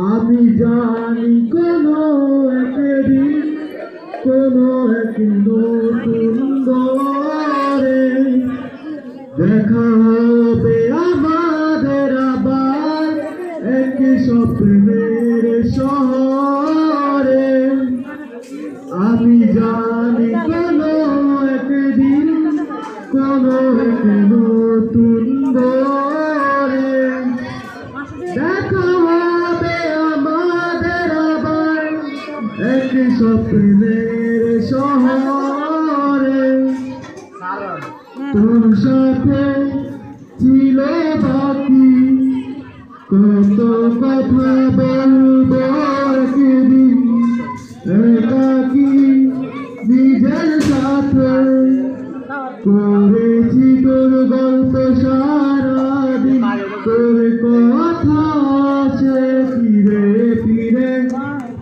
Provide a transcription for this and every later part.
আমি জানি কোনো একদিন কোনো এক নতুন দরে দেখা হবে আমাদের আবার এক স্বপ্নের শহরে। আমি জানি কোনো একদিন কোনো এক নতুন দরে দেখা হবে আমাদের আবার এক স্বপ্নের শহরে। তোর সাথে ছিল বাকি কত কথা বলবো একদিন একাকি নিজের সাথে করেছি তোর গল্প সারাদিন তোর কথা আসে ফিরে ফিরে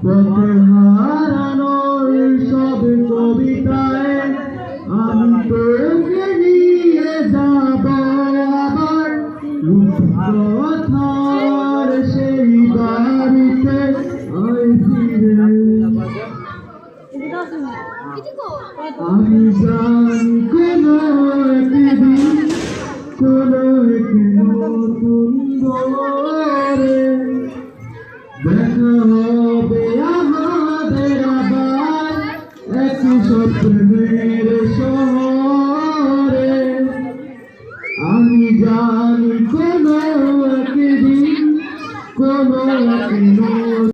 পথে হারানোর সব কবিতায় আমি তোকে নিয়ে যাব আবার কথার সেই বাড়িতে আয় ফিরে। আমি জানি কোনো একদিন কোনো এক নতুন